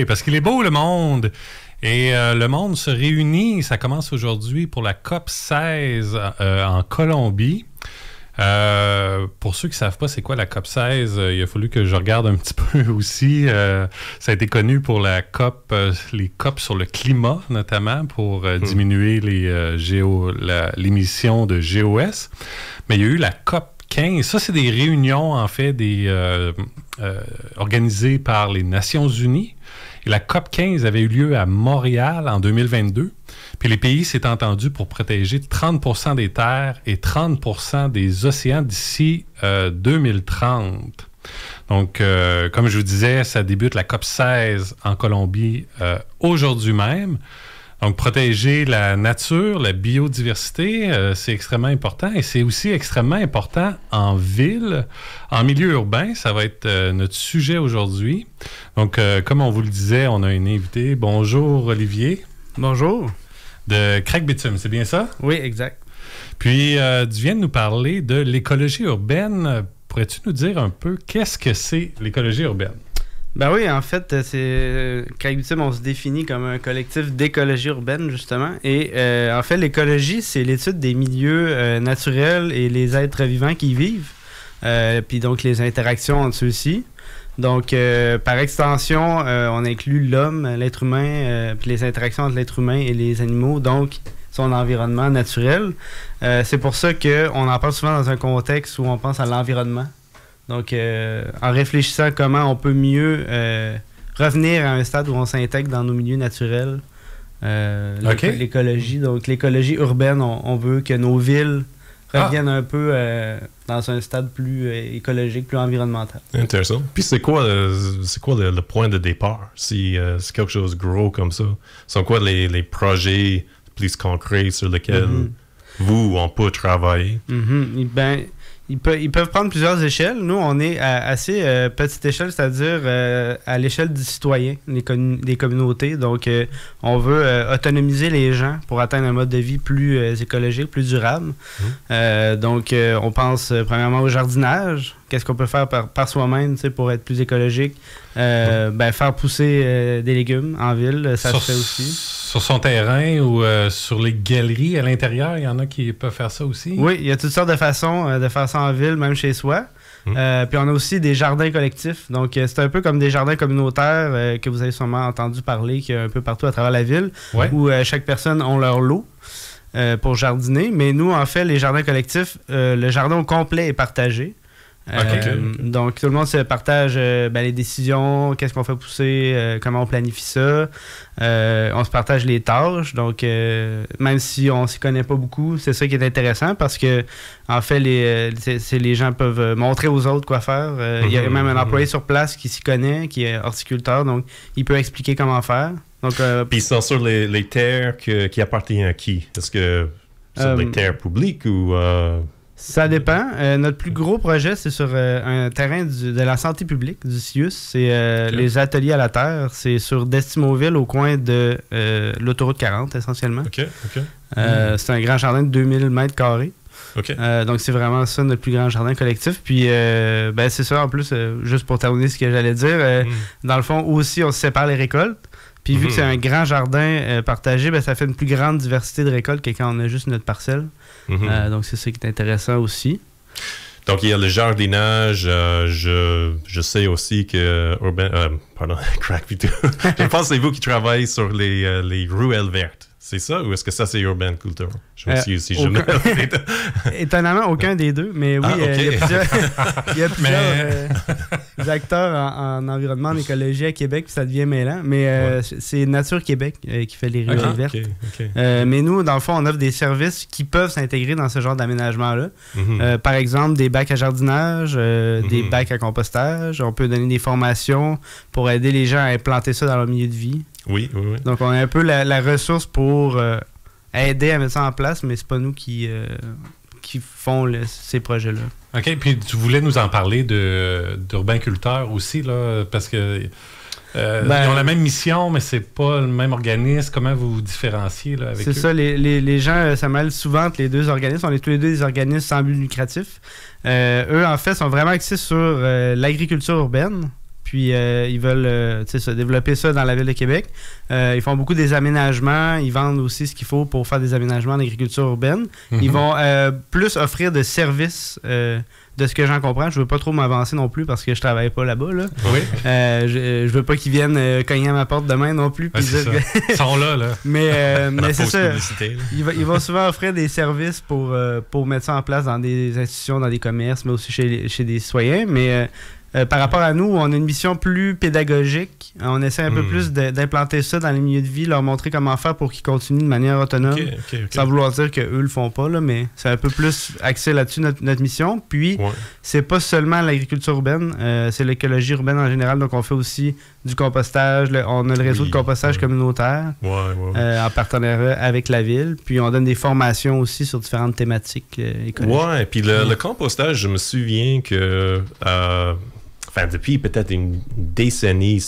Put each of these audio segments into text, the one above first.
Oui, parce qu'il est beau le monde. Et le monde se réunit, ça commence aujourd'hui pour la COP 16 en Colombie. Pour ceux qui ne savent pas c'est quoi la COP 16, il a fallu que je regarde un petit peu aussi. Ça a été connu pour la COP, les COP sur le climat notamment, pour diminuer l'émission de GOS. Mais il y a eu la COP 15. Ça, c'est des réunions, en fait, organisées par les Nations Unies. Et la COP 15 avait eu lieu à Montréal en 2022. Puis les pays s'étaient entendus pour protéger 30% des terres et 30% des océans d'ici 2030. Donc, comme je vous disais, ça débute la COP 16 en Colombie aujourd'hui même. Donc, protéger la nature, la biodiversité, c'est extrêmement important. Et c'est aussi extrêmement important en ville, en milieu urbain. Ça va être notre sujet aujourd'hui. Donc, comme on vous le disait, on a un invité. Bonjour, Olivier. Bonjour. De Craig Bitume, c'est bien ça? Oui, exact. Puis, tu viens de nous parler de l'écologie urbaine. Pourrais-tu nous dire un peu qu'est-ce que c'est l'écologie urbaine? Ben oui, en fait, c'est Craig Bitume, on se définit comme un collectif d'écologie urbaine, justement. Et en fait, l'écologie, c'est l'étude des milieux naturels et les êtres vivants qui y vivent. Puis donc, les interactions entre ceux-ci. Donc, par extension, on inclut l'homme, l'être humain, puis les interactions entre l'être humain et les animaux, donc son environnement naturel. C'est pour ça qu'on en parle souvent dans un contexte où on pense à l'environnement. Donc, en réfléchissant à comment on peut mieux revenir à un stade où on s'intègre dans nos milieux naturels, l'écologie. Donc, l'écologie urbaine, on veut que nos villes reviennent un peu dans un stade plus écologique, plus environnemental. Intéressant. Puis c'est quoi le point de départ si c'est quelque chose de gros comme ça? Sont quoi les projets plus concrets sur lesquels vous, on peut travailler? Ben, ils peuvent prendre plusieurs échelles. Nous, on est à assez petite échelle, c'est-à-dire à l'échelle du citoyen, des communautés. Donc, on veut autonomiser les gens pour atteindre un mode de vie plus écologique, plus durable. Donc, on pense premièrement au jardinage. Qu'est-ce qu'on peut faire par soi-même pour être plus écologique? Ben, faire pousser des légumes en ville, ça se fait aussi. Sur son terrain ou sur les galeries à l'intérieur, il y en a qui peuvent faire ça aussi? Oui, il y a toutes sortes de façons de faire ça en ville, même chez soi. Puis on a aussi des jardins collectifs. Donc, c'est un peu comme des jardins communautaires que vous avez sûrement entendu parler, qu'il y a un peu partout à travers la ville, où chaque personne a leur lot pour jardiner. Mais nous, en fait, les jardins collectifs, le jardin au complet est partagé. Donc, tout le monde se partage les décisions, qu'est-ce qu'on fait pousser, comment on planifie ça. On se partage les tâches. Donc, même si on s'y connaît pas beaucoup, c'est ça qui est intéressant parce que, en fait, les gens peuvent montrer aux autres quoi faire. Il y a même un employé sur place qui s'y connaît, qui est horticulteur, donc il peut expliquer comment faire. Donc, puis, c'est sur les terres qui appartiennent à qui? Est-ce que c'est des terres publiques ou... Ça dépend. Notre plus gros projet, c'est sur un terrain de la santé publique, du CIUS. C'est les ateliers à la terre. C'est sur Destimoville, au coin de l'autoroute 40, essentiellement. C'est un grand jardin de 2000 mètres carrés. Donc, c'est vraiment ça, notre plus grand jardin collectif. Puis, c'est ça, en plus, juste pour terminer ce que j'allais dire, dans le fond, aussi, on se sépare les récoltes. Puis, vu que c'est un grand jardin partagé, ça fait une plus grande diversité de récoltes que quand on a juste notre parcelle. Donc, c'est ça qui est intéressant aussi. Donc, il y a le jardinage. Je sais aussi que... Craig Bitume. Je pense que c'est vous qui travaillez sur les ruelles vertes. C'est ça? Ou est-ce que ça, c'est Urban Culture? Je me suis aussi étonnamment, aucun des deux. Mais oui, il y a plusieurs acteurs en environnement, en écologie à Québec, puis ça devient mêlant. Mais c'est Nature Québec qui fait les ruelles vertes. Mais nous, dans le fond, on offre des services qui peuvent s'intégrer dans ce genre d'aménagement-là. Par exemple, des bacs à jardinage, des bacs à compostage. On peut donner des formations pour aider les gens à implanter ça dans leur milieu de vie. Oui. Donc, on a un peu la ressource pour aider à mettre ça en place, mais c'est pas nous qui font ces projets-là. OK, puis tu voulais nous en parler d'Urbainculteurs aussi, là, parce que ils ont la même mission, mais c'est pas le même organisme. Comment vous vous différenciez là, avec eux? C'est ça, les gens, ça mêle souvent entre les deux organismes. On est tous les deux des organismes sans but lucratif. Eux, en fait, sont vraiment axés sur l'agriculture urbaine. Puis ils veulent se développer ça dans la ville de Québec. Ils font beaucoup des aménagements. Ils vendent aussi ce qu'il faut pour faire des aménagements en agriculture urbaine. Ils vont plus offrir de services de ce que j'en comprends. Je veux pas trop m'avancer non plus parce que je travaille pas là-bas. Là. Oui. Je veux pas qu'ils viennent cogner à ma porte demain non plus. Ouais, c'est ça. Ils sont là. Mais c'est ça. Ils vont souvent offrir des services pour mettre ça en place dans des institutions, dans des commerces, mais aussi chez des citoyens. Mais par rapport à nous, on a une mission plus pédagogique. On essaie un peu plus d'implanter ça dans les milieux de vie, leur montrer comment faire pour qu'ils continuent de manière autonome. Sans vouloir dire qu'eux le font pas, là, mais c'est un peu plus axé là-dessus notre mission. Puis, c'est pas seulement l'agriculture urbaine, c'est l'écologie urbaine en général. Donc, on fait aussi du compostage. On a le réseau de compostage communautaire en partenariat avec la ville. Puis, on donne des formations aussi sur différentes thématiques écologiques. Ouais, puis le compostage, je me souviens que... depuis peut-être une décennie,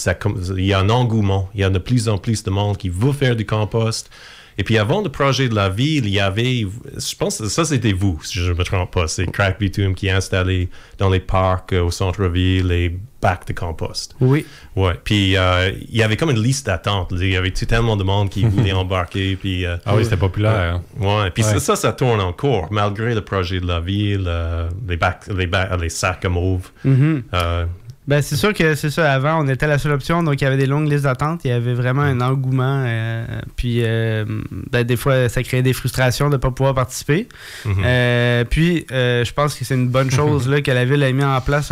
il y a un engouement. Il y a de plus en plus de monde qui veut faire du compost. Et puis avant le projet de la ville, il y avait, je pense que ça c'était vous, si je ne me trompe pas, c'est Crack Bitume qui a installé dans les parcs au centre-ville les bacs de compost. Oui. Ouais. Puis il y avait comme une liste d'attente. Il y avait tellement de monde qui voulait embarquer. Puis, oui, c'était populaire. Ouais. Puis ça tourne encore, malgré le projet de la ville, les sacs à mauve. Ben, c'est sûr que c'est ça. Avant, on était la seule option, donc il y avait des longues listes d'attente. Il y avait vraiment un engouement. Puis, des fois, ça créait des frustrations de ne pas pouvoir participer. Puis, je pense que c'est une bonne chose là, que la Ville ait mis en place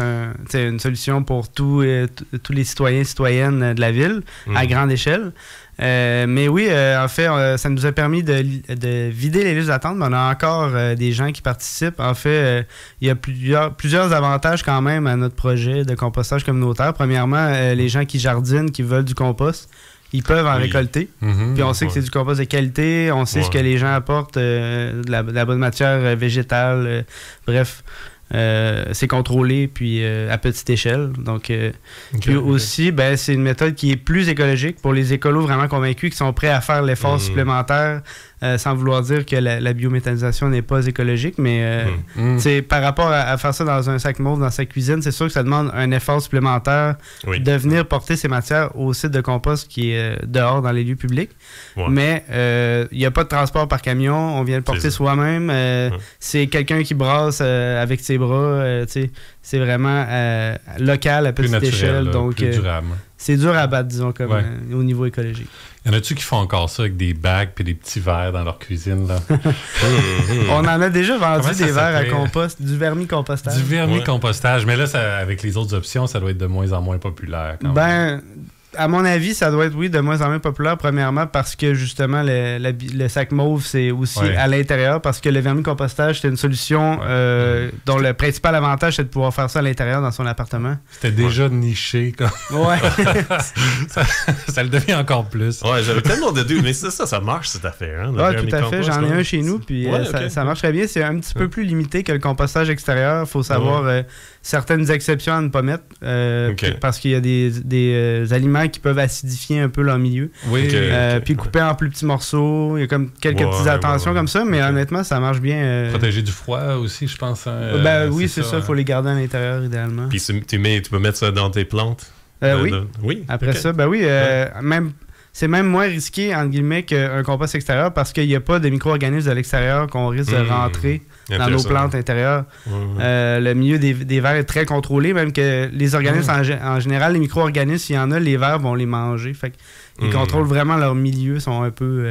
une solution pour tous les citoyens et citoyennes de la Ville à grande échelle. Mais oui, en fait, ça nous a permis de vider les listes d'attente, mais on a encore des gens qui participent. En fait, il y a plusieurs avantages quand même à notre projet de compostage communautaire. Premièrement, les gens qui jardinent, qui veulent du compost, ils peuvent en récolter. Puis on sait que c'est du compost de qualité, on sait ce que les gens apportent, de la bonne matière végétale, bref. C'est contrôlé puis à petite échelle. Donc, puis aussi, c'est une méthode qui est plus écologique pour les écolos vraiment convaincus qui sont prêts à faire l'effort supplémentaire sans vouloir dire que la biométhanisation n'est pas écologique, mais par rapport à faire ça dans un sac mauve dans sa cuisine, c'est sûr que ça demande un effort supplémentaire de venir porter ces matières au site de compost qui est dehors dans les lieux publics. Mais il n'y a pas de transport par camion, on vient le porter soi-même. C'est quelqu'un qui brasse avec ses bras, c'est vraiment local à petite échelle. Donc, plus durable. C'est dur à battre, disons, comme au niveau écologique. Y en a-tu qui font encore ça avec des bagues et des petits verres dans leur cuisine, là? On en a déjà vendu des verres à compost, du vermicompostage. Du vermicompostage, mais là, avec les autres options, ça doit être de moins en moins populaire. Quand même. À mon avis, ça doit être, de moins en moins populaire, premièrement, parce que, justement, le sac mauve, c'est aussi à l'intérieur, parce que le vermicompostage, c'est une solution dont le principal avantage, c'est de pouvoir faire ça à l'intérieur dans son appartement. C'était déjà niché, comme... ça le devient encore plus. Ouais, j'avais tellement de doutes, mais ça marche, cette affaire. Hein, oui, tout à fait. J'en ai un chez nous, puis ça marche très bien. C'est un petit peu plus limité que le compostage extérieur. Il faut savoir certaines exceptions à ne pas mettre, parce qu'il y a des aliments qui peuvent acidifier un peu leur milieu. Puis couper en plus petits morceaux. Il y a comme quelques petites attentions comme ça, mais honnêtement, ça marche bien. Protéger du froid aussi, je pense. Oui, c'est ça. Il faut les garder à l'intérieur, idéalement. Puis tu peux mettre ça dans tes plantes? Oui. Après ça, même... C'est même moins risqué, entre guillemets, qu'un compost extérieur parce qu'il n'y a pas de micro-organismes de l'extérieur qu'on risque de rentrer dans nos plantes intérieures. Le milieu des vers est très contrôlé, même que les organismes, en général, les micro-organismes, il y en a, les vers vont les manger. Fait qu'ils contrôlent vraiment leur milieu, sont un peu...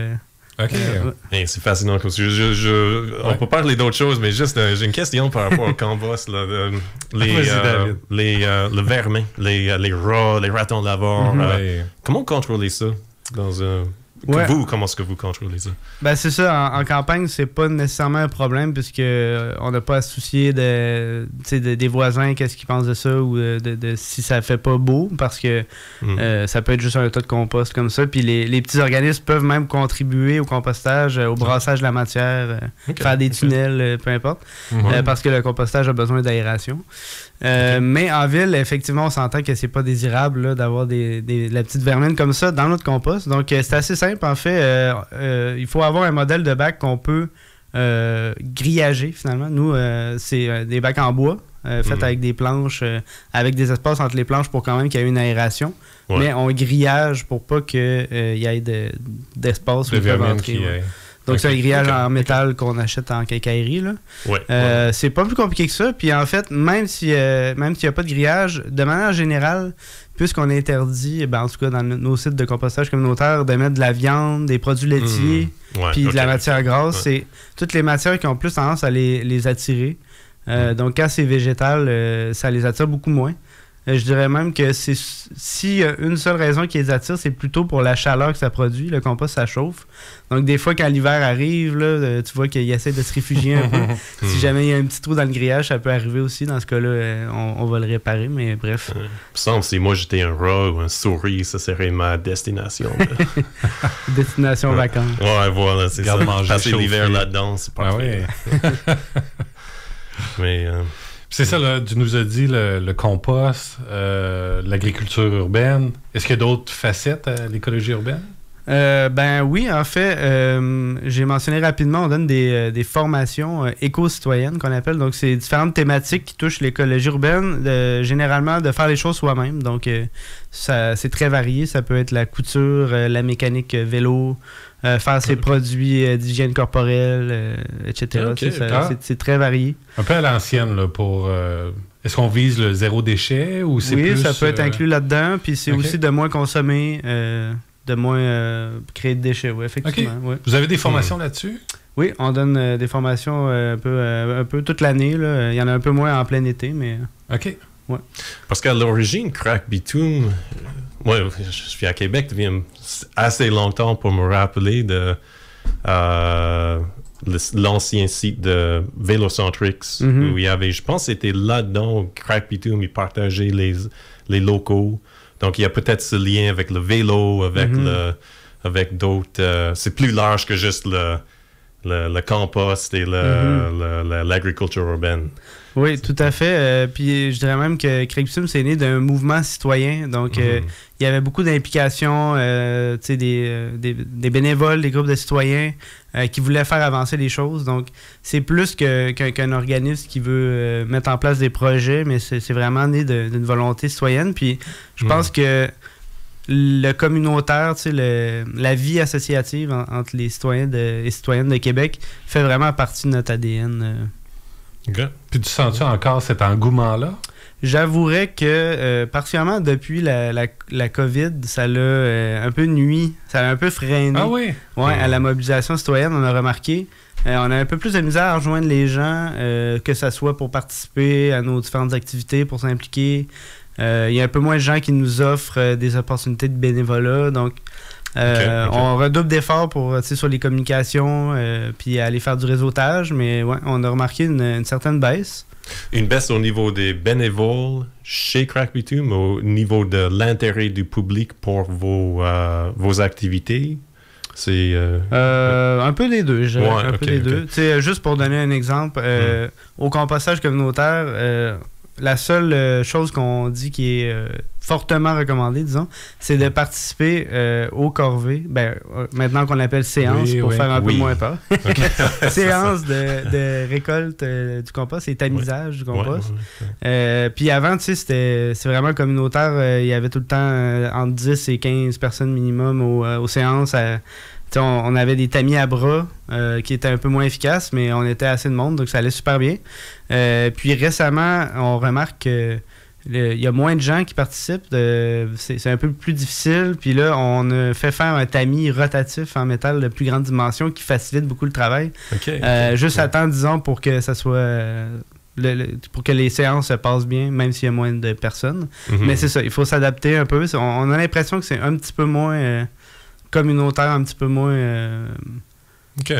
c'est fascinant. On peut parler d'autres choses, mais juste j'ai une question par rapport au compost. Le vermin, les rats, les ratons laveurs. Comment contrôler ça comment est-ce que vous contrôlez ça? C'est ça. En campagne, c'est pas nécessairement un problème puisque on n'a pas à se soucier des voisins, qu'est-ce qu'ils pensent de ça ou de si ça fait pas beau parce que ça peut être juste un tas de compost comme ça. Puis les petits organismes peuvent même contribuer au compostage, au brassage de la matière, faire des tunnels, peu importe, parce que le compostage a besoin d'aération. Mais en ville, effectivement, on s'entend que c'est pas désirable là, d'avoir la petite vermine comme ça dans notre compost. Donc, c'est assez simple. En fait, il faut avoir un modèle de bac qu'on peut grillager, finalement. Nous, c'est des bacs en bois faites avec des planches, avec des espaces entre les planches pour quand même qu'il y ait une aération. Ouais. Mais on grillage pour pas qu'il y ait d'espace. Donc, c'est un grillage en métal qu'on achète en quincaillerie. Là. Ouais. C'est pas plus compliqué que ça. Puis en fait, même s'il n'y a pas de grillage, de manière générale, puisqu'on interdit, en tout cas dans nos sites de compostage communautaire, de mettre de la viande, des produits laitiers, puis de la matière grasse, c'est toutes les matières qui ont plus tendance à les attirer. Donc quand c'est végétal, ça les attire beaucoup moins. Je dirais même que s'il y a une seule raison qui les attire, c'est plutôt pour la chaleur que ça produit. Le compost, ça chauffe. Donc, des fois, quand l'hiver arrive, là, tu vois qu'il essaie de se réfugier un peu. Si jamais il y a un petit trou dans le grillage, ça peut arriver aussi. Dans ce cas-là, on va le réparer, mais bref. Il me semble que si moi j'étais un rat ou un souris, ça serait ma destination. Destination vacances. Ouais, voilà, c'est ça. Passer l'hiver là-dedans, c'est parfait. Mais... C'est ça, là, tu nous as dit le compost, l'agriculture urbaine. Est-ce qu'il y a d'autres facettes à l'écologie urbaine? Oui, en fait, j'ai mentionné rapidement, on donne des formations éco-citoyennes qu'on appelle. Donc, c'est différentes thématiques qui touchent l'écologie urbaine, généralement de faire les choses soi-même. Donc, c'est très varié. Ça peut être la couture, la mécanique vélo, faire ses produits d'hygiène corporelle, etc. C'est très varié. Un peu à l'ancienne, là, pour... Est-ce qu'on vise le zéro déchet ou c'est plus... Oui, ça peut être inclus là-dedans. Puis c'est aussi de moins consommer... de moins créer de déchets, oui, effectivement. Okay. Ouais. Vous avez des formations là-dessus? Oui, on donne des formations un peu toute l'année. Là. Il y en a un peu moins en plein été, mais... OK. Ouais. Parce qu'à l'origine, Crack Bitume, moi, je suis à Québec depuis assez longtemps pour me rappeler de l'ancien site de Vélocentrix, où il y avait, je pense que c'était là-dedans, Crack Bitume, ils partageaient les locaux. Donc, il y a peut-être ce lien avec le vélo, avec d'autres... c'est plus large que juste le compost et l'agriculture urbaine. Oui, tout à fait. Puis, je dirais même que Crack Bitume, c'est né d'un mouvement citoyen. Donc, il y avait beaucoup d'implications, des bénévoles, des groupes de citoyens qui voulaient faire avancer les choses. Donc, c'est plus qu'un organisme qui veut mettre en place des projets, mais c'est vraiment né d'une volonté citoyenne. Puis, je pense que le communautaire, la vie associative entre les citoyens et citoyennes de Québec fait vraiment partie de notre ADN. Okay. Puis, tu sens-tu encore cet engouement-là? J'avouerais que, particulièrement depuis la COVID, ça l'a un peu nuit, ça l'a un peu freiné. Ah oui? Ouais, à la mobilisation citoyenne, on a remarqué. On a un peu plus de misère à rejoindre les gens, que ce soit pour participer à nos différentes activités, pour s'impliquer. Il y a un peu moins de gens qui nous offrent des opportunités de bénévolat. Donc, on redouble d'efforts sur les communications, puis aller faire du réseautage. Mais ouais, on a remarqué une certaine baisse. Une baisse au niveau des bénévoles chez Crack Bitume, au niveau de l'intérêt du public pour vos activités? C'est un peu des deux, je dirais. Peu des deux. Juste pour donner un exemple, au compostage communautaire, la seule chose qu'on dit qui est fortement recommandée, disons, c'est de participer aux corvées. Maintenant qu'on appelle séance pour faire un peu moins peur. Séance de récolte du compost et tamisage du compost. Puis avant, c'est vraiment communautaire. Il y avait tout le temps entre 10 et 15 personnes minimum aux séances. On avait des tamis à bras qui étaient un peu moins efficaces, mais on était assez de monde, donc ça allait super bien. Puis récemment, on remarque qu'il y a moins de gens qui participent. C'est un peu plus difficile. Puis là, on a fait faire un tamis rotatif en métal de plus grande dimension qui facilite beaucoup le travail. Juste à temps, disons, pour que ça soit... pour que les séances se passent bien, même s'il y a moins de personnes. Mais c'est ça, il faut s'adapter un peu. On a l'impression que c'est un petit peu moins... communautaire, un petit peu moins...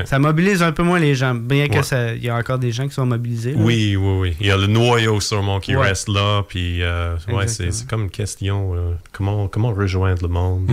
Ça mobilise un peu moins les gens, bien que il y a encore des gens qui sont mobilisés. Là. Oui. Il y a le noyau sûrement qui reste là, puis c'est comme une question, comment rejoindre le monde.